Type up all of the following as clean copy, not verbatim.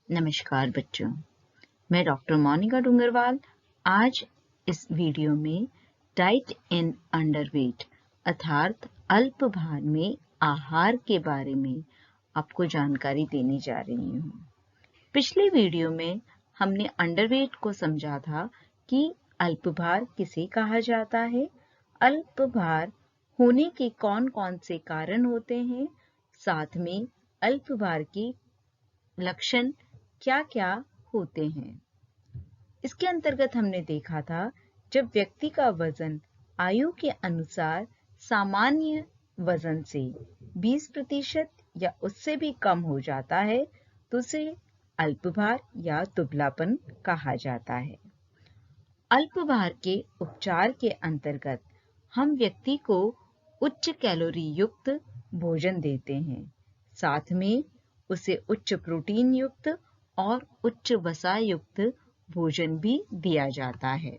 नमस्कार बच्चों, मैं डॉक्टर मोनिका डूंगरवाल आज इस वीडियो में डाइट इन अंडरवेट अर्थात अल्प भार में आहार के बारे में आपको जानकारी देने जा रही हूँ। पिछले वीडियो में हमने अंडरवेट को समझा था कि अल्प भार किसे कहा जाता है, अल्प भार होने के कौन कौन से कारण होते हैं, साथ में अल्प भार के लक्षण क्या क्या होते हैं। इसके अंतर्गत हमने देखा था जब व्यक्ति का वजन आयु के अनुसार सामान्य वजन से 20% या उससे भी कम हो जाता है तो उसे अल्पभार या दुबलापन कहा जाता है। अल्पभार के उपचार के अंतर्गत हम व्यक्ति को उच्च कैलोरी युक्त भोजन देते हैं, साथ में उसे उच्च प्रोटीन युक्त और उच्च वसा युक्त भोजन भी दिया जाता है।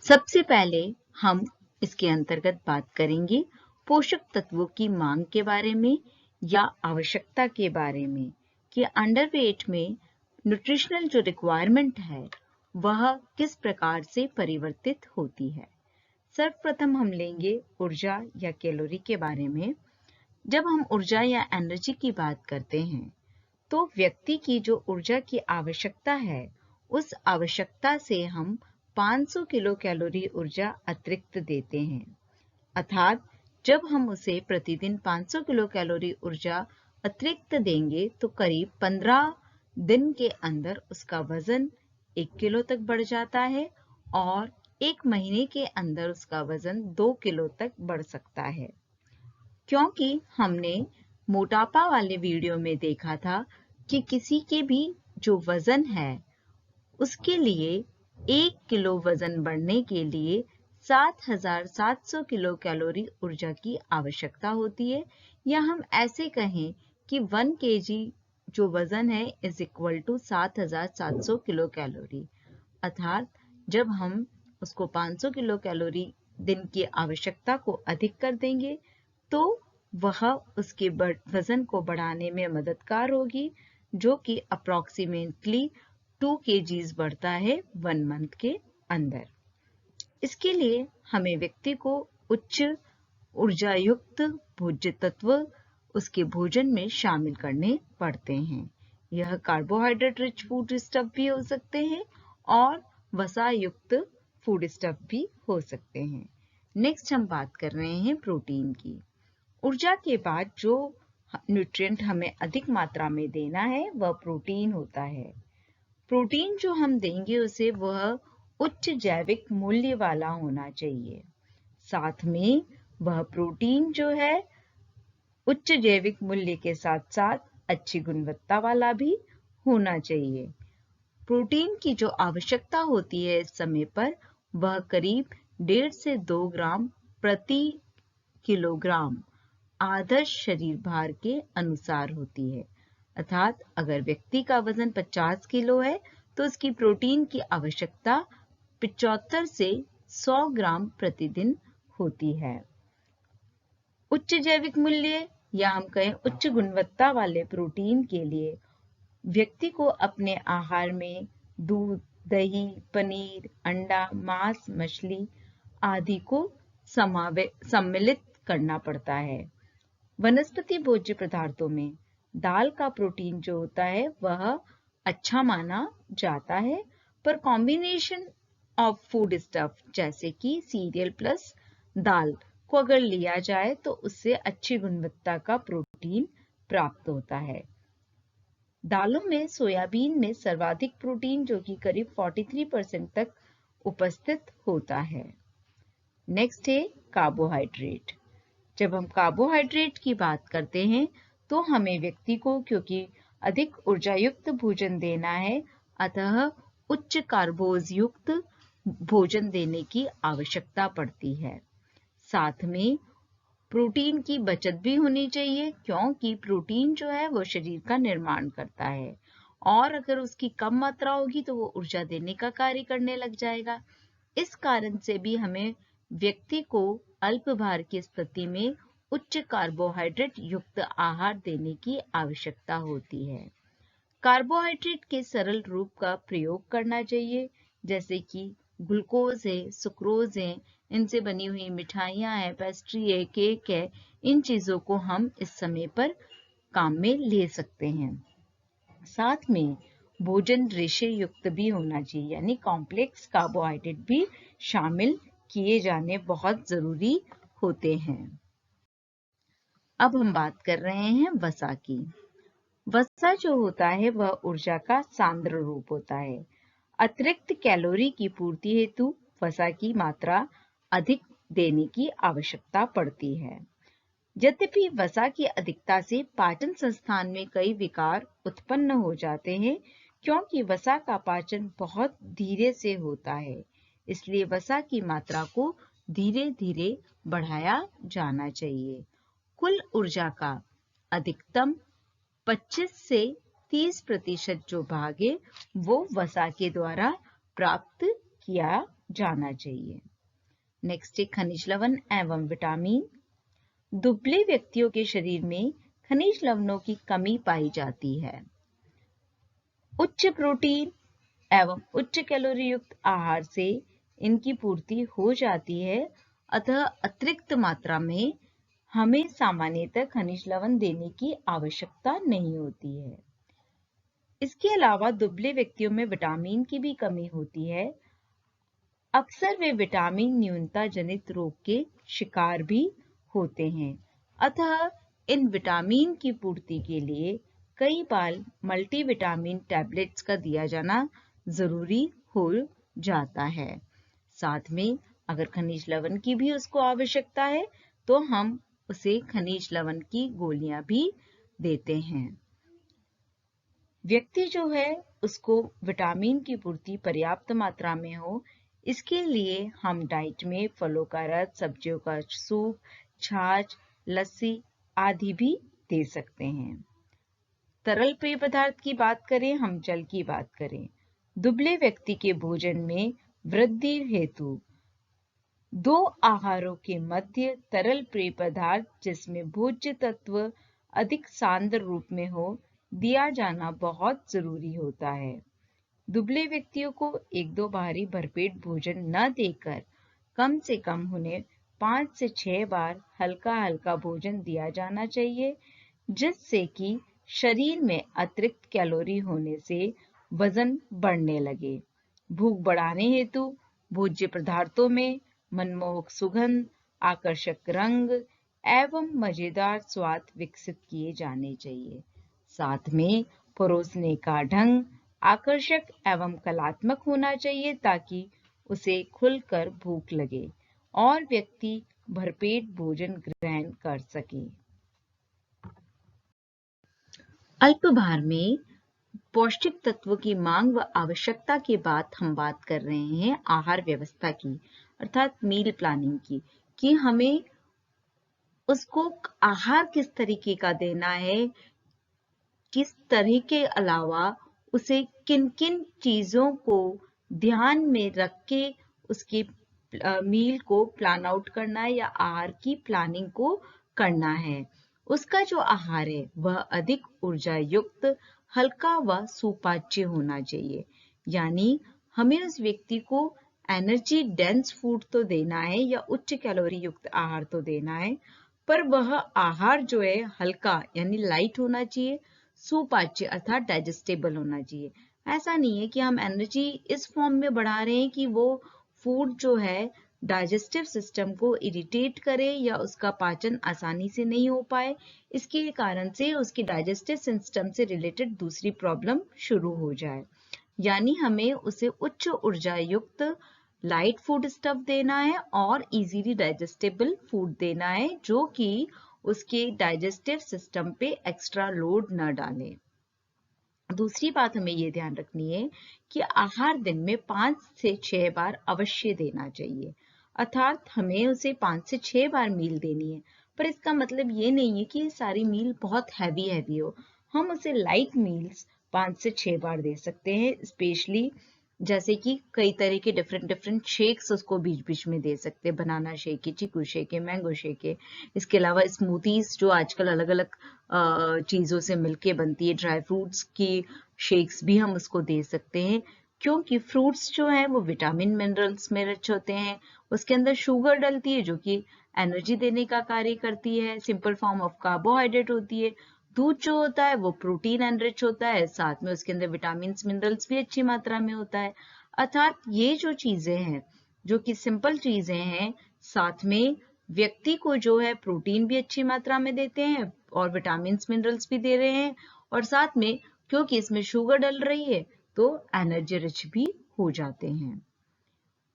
सबसे पहले हम इसके अंतर्गत बात करेंगे पोषक तत्वों की मांग के बारे में या आवश्यकता के बारे में कि अंडरवेट में न्यूट्रिशनल जो रिक्वायरमेंट है वह किस प्रकार से परिवर्तित होती है। सर्वप्रथम हम लेंगे ऊर्जा या कैलोरी के बारे में। जब हम ऊर्जा या एनर्जी की बात करते हैं तो व्यक्ति की जो ऊर्जा की आवश्यकता है उस आवश्यकता से हम 500 किलो कैलोरी ऊर्जा अतिरिक्त देते हैं, अर्थात जब हम उसे प्रतिदिन 500 किलो कैलोरी ऊर्जा अतिरिक्त देंगे तो करीब 15 दिन के अंदर उसका वजन 1 किलो तक बढ़ जाता है और 1 महीने के अंदर उसका वजन 2 किलो तक बढ़ सकता है। क्योंकि हमने मोटापा वाले वीडियो में देखा था कि किसी के भी जो वजन है उसके लिए 1 किलो वजन बढ़ने के लिए 7700 किलो कैलोरी ऊर्जा की आवश्यकता होती है, या हम ऐसे कहें कि 1 केजी जो वजन है is equal to 7700 kilo calorie, अर्थात जब हम उसको 500 किलो कैलोरी दिन की आवश्यकता को अधिक कर देंगे तो वह उसके वजन को बढ़ाने में मददगार होगी, जो कि अप्रॉक्सीमेटली 2 kgs बढ़ता है 1 मंथ के अंदर। इसके लिए हमें व्यक्ति को उच्च ऊर्जा युक्त भोज्य तत्व उसके भोजन में शामिल करने पड़ते हैं। यह कार्बोहाइड्रेट रिच फूड स्टफ भी हो सकते हैं और वसा युक्त फूड स्टफ भी हो सकते हैं। नेक्स्ट हम बात कर रहे हैं प्रोटीन की। ऊर्जा के बाद जो न्यूट्रिएंट हमें अधिक मात्रा में देना है वह प्रोटीन होता है। प्रोटीन जो हम देंगे उसे वह उच्च जैविक मूल्य वाला होना चाहिए, साथ में वह प्रोटीन जो है उच्च जैविक मूल्य के साथ साथ अच्छी गुणवत्ता वाला भी होना चाहिए। प्रोटीन की जो आवश्यकता होती है इस समय पर वह करीब 1.5 से 2 ग्राम प्रति किलोग्राम आदर्श शरीर भार के अनुसार होती है, अर्थात अगर व्यक्ति का वजन 50 किलो है तो उसकी प्रोटीन की आवश्यकता 75 से 100 ग्राम प्रतिदिन होती है। उच्च जैविक मूल्य या हम कहें उच्च गुणवत्ता वाले प्रोटीन के लिए व्यक्ति को अपने आहार में दूध, दही, पनीर, अंडा, मांस, मछली आदि को सम्मिलित करना पड़ता है। वनस्पति भोज्य पदार्थों में दाल का प्रोटीन जो होता है वह अच्छा माना जाता है, पर कॉम्बिनेशन ऑफ फूड स्टफ जैसे कि सीरियल प्लस दाल को अगर लिया जाए तो उससे अच्छी गुणवत्ता का प्रोटीन प्राप्त होता है। दालों में सोयाबीन में सर्वाधिक प्रोटीन जो कि करीब 43% तक उपस्थित होता है। नेक्स्ट है कार्बोहाइड्रेट। जब हम कार्बोहाइड्रेट की बात करते हैं तो हमें व्यक्ति को क्योंकि अधिक ऊर्जा युक्त भोजन देना है, अतः उच्च कार्बोज युक्त भोजन देने की आवश्यकता पड़ती है। साथ में प्रोटीन की बचत भी होनी चाहिए, क्योंकि प्रोटीन जो है वो शरीर का निर्माण करता है और अगर उसकी कम मात्रा होगी तो वो ऊर्जा देने का कार्य करने लग जाएगा। इस कारण से भी हमें व्यक्ति को अल्प भार की स्थिति में उच्च कार्बोहाइड्रेट युक्त आहार देने की आवश्यकता होती है। कार्बोहाइड्रेट के सरल रूप का प्रयोग करना चाहिए, जैसे कि ग्लूकोज है, सुक्रोज है, इनसे बनी हुई मिठाइयाँ हैं, पेस्ट्री है, केक है, इन चीज़ों को हम इस समय पर काम में ले सकते हैं। साथ में भोजन रेशे युक्त भी होना चाहिए, यानी कॉम्प्लेक्स कार्बोहाइड्रेट भी शामिल किए जाने बहुत जरूरी होते हैं। अब हम बात कर रहे हैं वसा की। वसा जो होता है वह ऊर्जा का सांद्र रूप होता है। अतिरिक्त कैलोरी की पूर्ति हेतु वसा की मात्रा अधिक देने की आवश्यकता पड़ती है। यद्यपि वसा की अधिकता से पाचन संस्थान में कई विकार उत्पन्न हो जाते हैं, क्योंकि वसा का पाचन बहुत धीरे से होता है, इसलिए वसा की मात्रा को धीरे धीरे बढ़ाया जाना चाहिए। कुल ऊर्जा का अधिकतम 25 से 30% जो भाग है वो वसा के द्वारा प्राप्त किया जाना चाहिए। नेक्स्ट है खनिज लवण एवं विटामिन। दुबले व्यक्तियों के शरीर में खनिज लवणों की कमी पाई जाती है। उच्च प्रोटीन एवं उच्च कैलोरी युक्त आहार से इनकी पूर्ति हो जाती है, अतः अतिरिक्त मात्रा में हमें सामान्यतः खनिज लवण देने की आवश्यकता नहीं होती है। इसके अलावा दुबले व्यक्तियों में विटामिन की भी कमी होती है। अक्सर वे विटामिन न्यूनता जनित रोग के शिकार भी होते हैं, अतः इन विटामिन की पूर्ति के लिए कई बार मल्टीविटामिन टैबलेट्स का दिया जाना जरूरी हो जाता है। साथ में अगर खनिज लवण की भी उसको आवश्यकता है तो हम उसे खनिज लवण की गोलियां भी देते हैं। व्यक्ति जो है उसको विटामिन की पूर्ति पर्याप्त मात्रा में हो, इसके लिए हम डाइट में फलों का रस, सब्जियों का सूप, छाछ, लस्सी आदि भी दे सकते हैं। तरल पेय पदार्थ की बात करें, हम जल की बात करें। दुबले व्यक्ति के भोजन में वृद्धि हेतु 2 आहारों के मध्य तरल पेय पदार्थ जिसमें भोज्य तत्व अधिक सांद्र रूप में हो दिया जाना बहुत जरूरी होता है। दुबले व्यक्तियों को 1-2 बारी भरपेट भोजन न देकर कम से कम उन्हें 5 से 6 बार हल्का हल्का भोजन दिया जाना चाहिए, जिससे कि शरीर में अतिरिक्त कैलोरी होने से वजन बढ़ने लगे। भूख बढ़ाने हेतु भोज्य पदार्थों में मनमोहक सुगंध, आकर्षक रंग एवं मजेदार स्वाद विकसित किए जाने चाहिए। साथ में परोसने का ढंग आकर्षक एवं कलात्मक होना चाहिए ताकि उसे खुलकर भूख लगे और व्यक्ति भरपेट भोजन ग्रहण कर सके। अल्पाहार में पौष्टिक तत्वों की मांग व आवश्यकता के बाद हम बात कर रहे हैं आहार व्यवस्था की, अर्थात मील प्लानिंग की, कि हमें उसको आहार किस तरीके का देना है, किस तरह के अलावा उसे किन किन चीजों को ध्यान में रख के उसके मील को प्लान आउट करना है या आहार की प्लानिंग को करना है। उसका जो आहार है वह अधिक ऊर्जा युक्त, हल्का व सुपाच्य होना चाहिए, यानी हमें उस व्यक्ति को एनर्जी डेंस फूड तो देना है या उच्च कैलोरी युक्त आहार तो देना है, पर वह आहार जो है हल्का यानी लाइट होना चाहिए, सुपाच्य अर्थात डाइजेस्टेबल होना चाहिए। ऐसा नहीं है कि हम एनर्जी इस फॉर्म में बढ़ा रहे हैं कि वो फूड जो है डाइजेस्टिव सिस्टम को इरिटेट करे या उसका पाचन आसानी से नहीं हो पाए, इसके कारण से उसके डाइजेस्टिव सिस्टम से रिलेटेड दूसरी प्रॉब्लम शुरू हो जाए। यानी हमें उसे उच्च ऊर्जा युक्त लाइट फूड स्टफ देना है और इजीली डाइजेस्टेबल फूड देना है, जो कि उसके डाइजेस्टिव सिस्टम पे एक्स्ट्रा लोड न डाले। दूसरी बात हमें ये ध्यान रखनी है कि आहार दिन में 5 से 6 बार अवश्य देना चाहिए, अर्थात हमें उसे 5 से 6 बार मील देनी है, पर इसका मतलब ये नहीं है कि सारी मील बहुत हैवी हो। हम उसे लाइट मील्स 5 से 6 बार दे सकते हैं, स्पेशली जैसे कि कई तरह के डिफरेंट डिफरेंट शेक्स उसको बीच बीच में दे सकते हैं, बनाना शेक है, चीकू शेक है, मैंगो शेक है। इसके अलावा स्मूथीज जो आजकल अलग अलग चीज़ों से मिलके बनती है, ड्राई फ्रूट्स की शेक्स भी हम उसको दे सकते हैं, क्योंकि फ्रूट्स जो हैं वो विटामिन मिनरल्स में रिच होते हैं। उसके अंदर शुगर डलती है जो कि एनर्जी देने का कार्य करती है, सिंपल फॉर्म ऑफ कार्बोहाइड्रेट होती है। दूध जो होता है वो प्रोटीन एनरिच होता है, साथ में उसके अंदर विटामिन मिनरल्स भी अच्छी मात्रा में होता है। अर्थात ये जो चीजें हैं जो कि सिंपल चीजें हैं, साथ में व्यक्ति को जो है प्रोटीन भी अच्छी मात्रा में देते हैं और विटामिन मिनरल्स भी दे रहे हैं, और साथ में क्योंकि इसमें शुगर डल रही है तो एनर्जी रिच भी हो जाते हैं।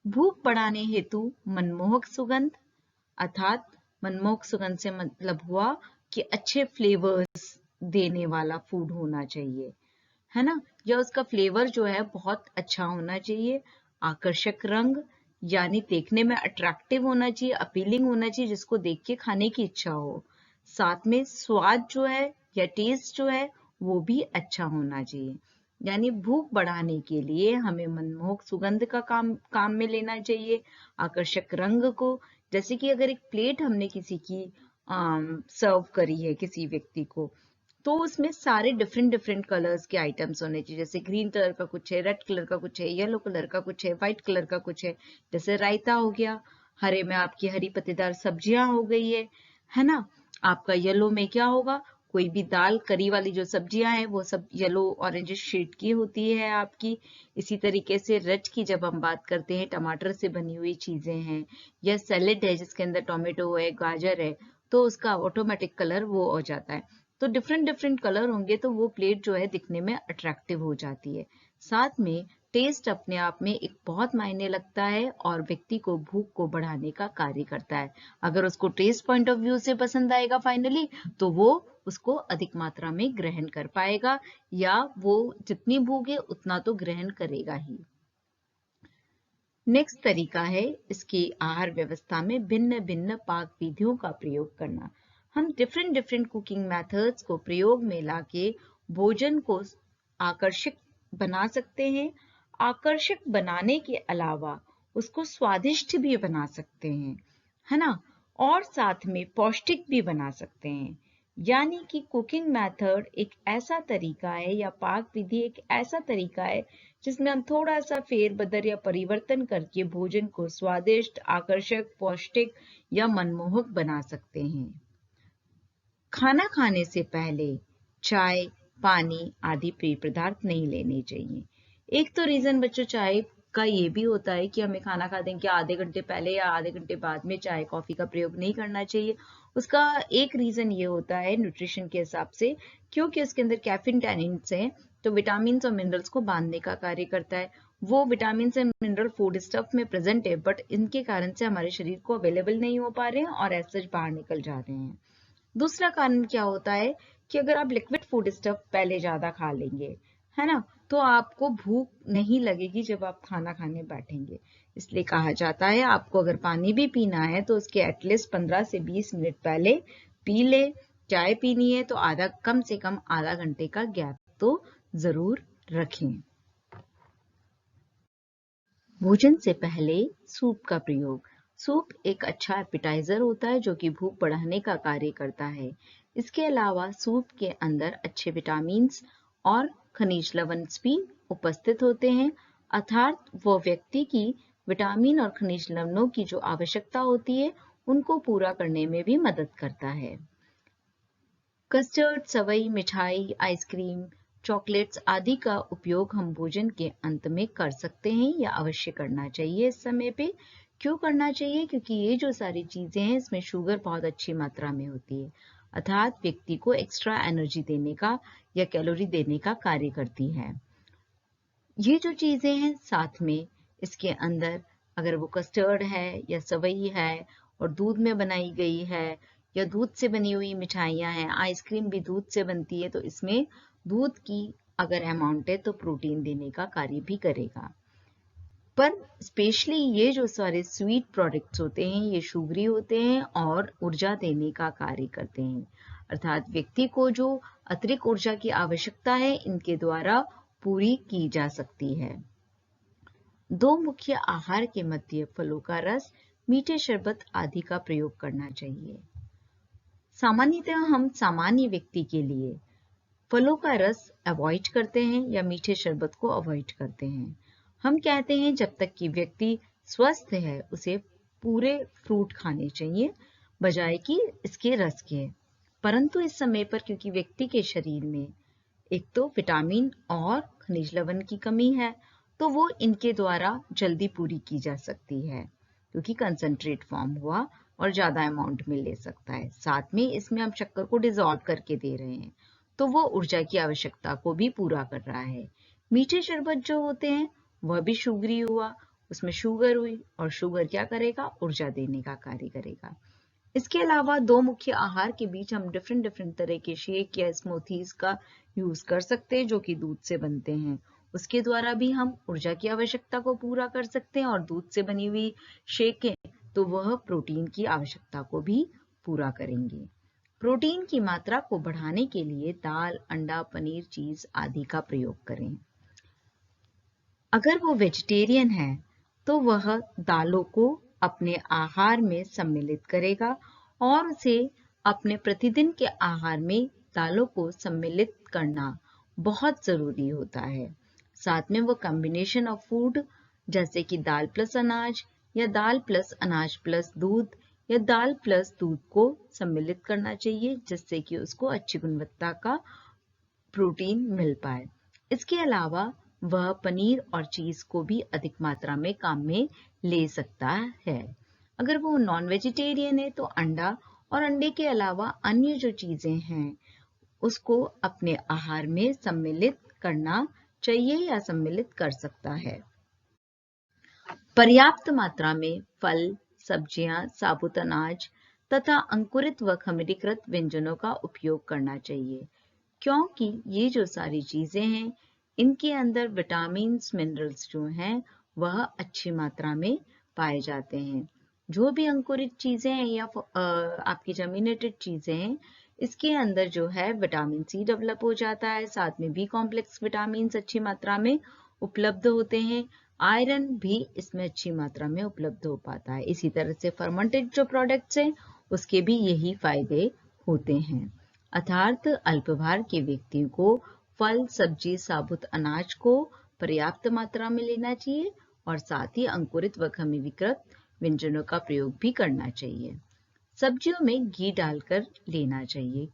भूख बढ़ाने हेतु मनमोहक सुगंध, अर्थात मनमोहक सुगंध से मतलब हुआ कि अच्छे फ्लेवर्स देने वाला फूड होना चाहिए, है ना, या उसका फ्लेवर जो है बहुत अच्छा होना चाहिए। आकर्षक रंग, यानी देखने में अट्रैक्टिव होना चाहिए, अपीलिंग होना चाहिए, जिसको देख के खाने की इच्छा हो। साथ में स्वाद जो है या टेस्ट जो है वो भी अच्छा होना चाहिए। यानी भूख बढ़ाने के लिए हमें मनमोहक सुगंध का काम में लेना चाहिए, आकर्षक रंग को, जैसे कि अगर एक प्लेट हमने किसी की सर्व करी है किसी व्यक्ति को, तो उसमें सारे डिफरेंट डिफरेंट कलर्स के आइटम्स होने चाहिए, जैसे ग्रीन कलर का कुछ है, रेड कलर का कुछ है, येलो कलर का कुछ है, व्हाइट कलर का कुछ है, जैसे रायता हो गया, हरे में आपकी हरी पत्तेदार सब्जियां हो गई है ना। आपका येलो में क्या होगा, कोई भी दाल करी वाली जो सब्जियां हैं वो सब येलो ऑरेंज शेड की होती है आपकी। इसी तरीके से रेड की जब हम बात करते हैं, टमाटर से बनी हुई चीजें हैं, या सैलेड है जिसके अंदर टोमेटो है, गाजर है, तो उसका ऑटोमेटिक कलर वो हो जाता है। तो डिफरेंट डिफरेंट कलर होंगे तो वो प्लेट जो है दिखने में अट्रैक्टिव हो जाती है। साथ में टेस्ट अपने आप में एक बहुत मायने लगता है और व्यक्ति को भूख को बढ़ाने का कार्य करता है। अगर उसको टेस्ट पॉइंट ऑफ व्यू से पसंद आएगा फाइनली, तो वो उसको अधिक मात्रा में ग्रहण कर पाएगा, या वो जितनी भूख है उतना तो ग्रहण करेगा ही। नेक्स्ट तरीका है इसकी आहार व्यवस्था में भिन्न भिन्न पाक विधियों का प्रयोग करना। हम डिफरेंट डिफरेंट कुकिंग मेथड्स को प्रयोग में लाके भोजन को आकर्षक बना सकते हैं। आकर्षक बनाने के अलावा उसको स्वादिष्ट भी बना सकते हैं, है ना, और साथ में पौष्टिक भी बना सकते हैं। यानी कि कुकिंग मेथड एक ऐसा तरीका है या पाक विधि एक ऐसा तरीका है जिसमें हम थोड़ा सा फेरबदल या परिवर्तन करके भोजन को स्वादिष्ट, आकर्षक, पौष्टिक या मनमोहक बना सकते हैं। खाना खाने से पहले चाय, पानी आदि पेय पदार्थ नहीं लेने चाहिए। एक तो रीजन बच्चों चाय का ये भी होता है कि हमें खाना खाने के आधे घंटे पहले या आधे घंटे बाद में चाय कॉफी का प्रयोग नहीं करना चाहिए। उसका एक रीजन ये होता है न्यूट्रिशन के हिसाब से, क्योंकि उसके अंदर कैफीन टैनिन्स हैं, तो विटामिन और मिनरल्स को बांधने का कार्य करता है। वो vitamin and mineral food stuff में प्रेजेंट है, बट इनके कारण से हमारे शरीर को अवेलेबल नहीं हो पा रहे हैं और ऐसे बाहर निकल जा रहे हैं। दूसरा कारण क्या होता है कि अगर आप लिक्विड फूड स्टफ पहले ज्यादा खा लेंगे, है ना, तो आपको भूख नहीं लगेगी जब आप खाना खाने बैठेंगे। इसलिए कहा जाता है आपको अगर पानी भी पीना है तो उसके एटलीस्ट 15 से 20 मिनट पहले पी ले। चाय पीनी है तो कम से कम आधा घंटे का गैप तो जरूर रखें। भोजन से पहले सूप का प्रयोग। सूप एक अच्छा एपिटाइजर होता है जो कि भूख बढ़ाने का कार्य करता है। इसके अलावा सूप के अंदर अच्छे विटामिन्स और खनिज लवण भी उपस्थित होते हैं, अर्थात वो व्यक्ति की विटामिन और खनिज लवणों की जो आवश्यकता होती है उनको पूरा करने में भी मदद करता है। कस्टर्ड, सवई, मिठाई, आइसक्रीम, चॉकलेट्स आदि का उपयोग हम भोजन के अंत में कर सकते हैं या अवश्य करना चाहिए। इस समय पे क्यों करना चाहिए, क्योंकि ये जो सारी चीजें हैं इसमें शुगर बहुत अच्छी मात्रा में होती है, अर्थात व्यक्ति को एक्स्ट्रा एनर्जी देने का या कैलोरी देने का कार्य करती है। ये जो चीजें हैं साथ में इसके अंदर अगर वो कस्टर्ड है या सवई है और दूध में बनाई गई है, या दूध से बनी हुई मिठाइयाँ हैं, आइसक्रीम भी दूध से बनती है, तो इसमें दूध की अगर अमाउंट है तो प्रोटीन देने का कार्य भी करेगा। पर स्पेशली ये जो सारे स्वीट प्रोडक्ट्स होते हैं ये शुगरी होते हैं और ऊर्जा देने का कार्य करते हैं, अर्थात व्यक्ति को जो अतिरिक्त ऊर्जा की आवश्यकता है इनके द्वारा पूरी की जा सकती है। दो मुख्य आहार के मध्य फलों का रस, मीठे शरबत आदि का प्रयोग करना चाहिए। सामान्यतः हम सामान्य व्यक्ति के लिए फलों का रस अवॉइड करते हैं या मीठे शरबत को अवॉइड करते हैं। हम कहते हैं जब तक कि व्यक्ति स्वस्थ है उसे पूरे फ्रूट खाने चाहिए बजाय कि इसके रस के। परंतु इस समय पर क्योंकि व्यक्ति के शरीर में एक तो विटामिन और खनिज लवण की कमी है, तो वो इनके द्वारा जल्दी पूरी की जा सकती है क्योंकि कंसंट्रेट फॉर्म हुआ और ज्यादा अमाउंट में ले सकता है। साथ में इसमें हम शक्कर को डिसॉल्व करके दे रहे हैं, तो वो ऊर्जा की आवश्यकता को भी पूरा कर रहा है। मीठे शरबत जो होते हैं वह भी शुगरी हुआ, उसमें शुगर हुई और शुगर क्या करेगा, ऊर्जा देने का कार्य करेगा। इसके अलावा दो मुख्य आहार के बीच हम डिफरेंट तरह के शेक या स्मूथीज का यूज कर सकते हैं जो कि दूध से बनते हैं। उसके द्वारा भी हम ऊर्जा की आवश्यकता को पूरा कर सकते हैं और दूध से बनी हुई शेक है तो वह प्रोटीन की आवश्यकता को भी पूरा करेंगे। प्रोटीन की मात्रा को बढ़ाने के लिए दाल, अंडा, पनीर, चीज आदि का प्रयोग करें। अगर वो वेजिटेरियन है तो वह दालों को अपने आहार में सम्मिलित करेगा और उसे अपने प्रतिदिन के आहार में दालों को सम्मिलित करना बहुत जरूरी होता है। साथ में वो कॉम्बिनेशन ऑफ फूड जैसे कि दाल प्लस अनाज या दाल प्लस अनाज प्लस दूध या दाल प्लस दूध को सम्मिलित करना चाहिए जिससे कि उसको अच्छी गुणवत्ता का प्रोटीन मिल पाए। इसके अलावा वह पनीर और चीज को भी अधिक मात्रा में काम में ले सकता है। अगर वो नॉन वेजिटेरियन है तो अंडा और अंडे के अलावा अन्य जो चीजें हैं उसको अपने आहार में सम्मिलित करना चाहिए या सम्मिलित कर सकता है। पर्याप्त मात्रा में फल, सब्जियां, साबुत अनाज तथा अंकुरित व खमीरीकृत व्यंजनों का उपयोग करना चाहिए क्योंकि ये जो सारी चीजें हैं इनके अंदर विटामिन मिनरल्स जो हैं वह अच्छी मात्रा में पाए जाते हैं। जो भी अंकुरित चीजें हैं या आपकी जर्मिनेटेड चीजें हैं इसके अंदर जो है विटामिन सी डेवलप हो जाता है, साथ में बी कॉम्प्लेक्स विटामिन अच्छी मात्रा में उपलब्ध होते हैं, आयरन भी इसमें अच्छी मात्रा में उपलब्ध हो पाता है। इसी तरह से फर्मेंटेड जो प्रोडक्ट्स हैं उसके भी यही फायदे होते हैं। अर्थात अल्पभार के व्यक्तियों को फल, सब्जी, साबुत अनाज को पर्याप्त मात्रा में लेना चाहिए और साथ ही अंकुरित व खमीरीकृत व्यंजनों का प्रयोग भी करना चाहिए। सब्जियों में घी डालकर लेना चाहिए।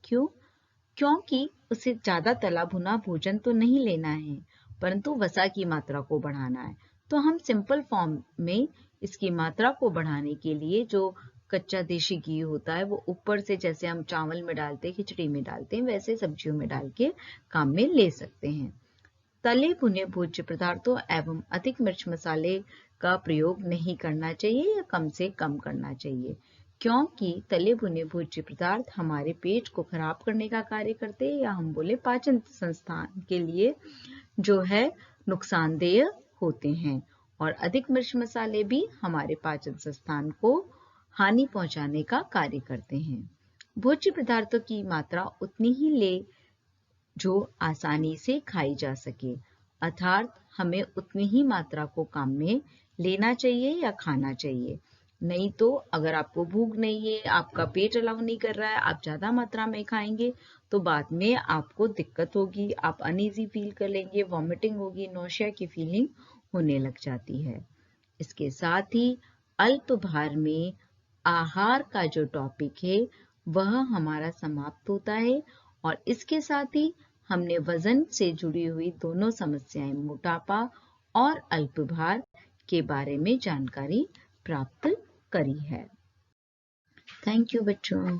क्योंकि उसे ज्यादा तला भुना भोजन तो नहीं लेना है परंतु वसा की मात्रा को बढ़ाना है। तो हम सिंपल फॉर्म में इसकी मात्रा को बढ़ाने के लिए जो कच्चा देशी घी होता है वो ऊपर से जैसे हम चावल में डालते हैं, खिचड़ी में डालते हैं, वैसे सब्जियों में डाल के काम में ले सकते हैं। तले भुने भोज्य पदार्थों एवं अधिक मिर्च मसाले का प्रयोग नहीं करना चाहिए या कम से कम करना चाहिए क्योंकि तले भुने भोज्य पदार्थ हमारे पेट को खराब करने का कार्य करते हैं या हम बोले पाचन संस्थान के लिए जो है नुकसानदेह होते हैं और अधिक मिर्च मसाले भी हमारे पाचन संस्थान को हानि पहुंचाने का कार्य करते हैं। भोज्य पदार्थों की मात्रा उतनी ही ले जो आसानी से खाई जा सके, अर्थात हमें उतनी ही मात्रा को काम में लेना चाहिए या खाना चाहिए। नहीं तो अगर आपको भूख नहीं है, आपका पेट अलाउ नहीं कर रहा है, आप ज्यादा मात्रा में खाएंगे तो बाद में आपको दिक्कत होगी, आप अनईजी फील कर लेंगे, वॉमिटिंग होगी, नौशिया की फीलिंग होने लग जाती है। इसके साथ ही अल्प भार में आहार का जो टॉपिक है वह हमारा समाप्त होता है और इसके साथ ही हमने वजन से जुड़ी हुई दोनों समस्याएं मोटापा और अल्पभार के बारे में जानकारी प्राप्त करी है। थैंक यू बच्चों।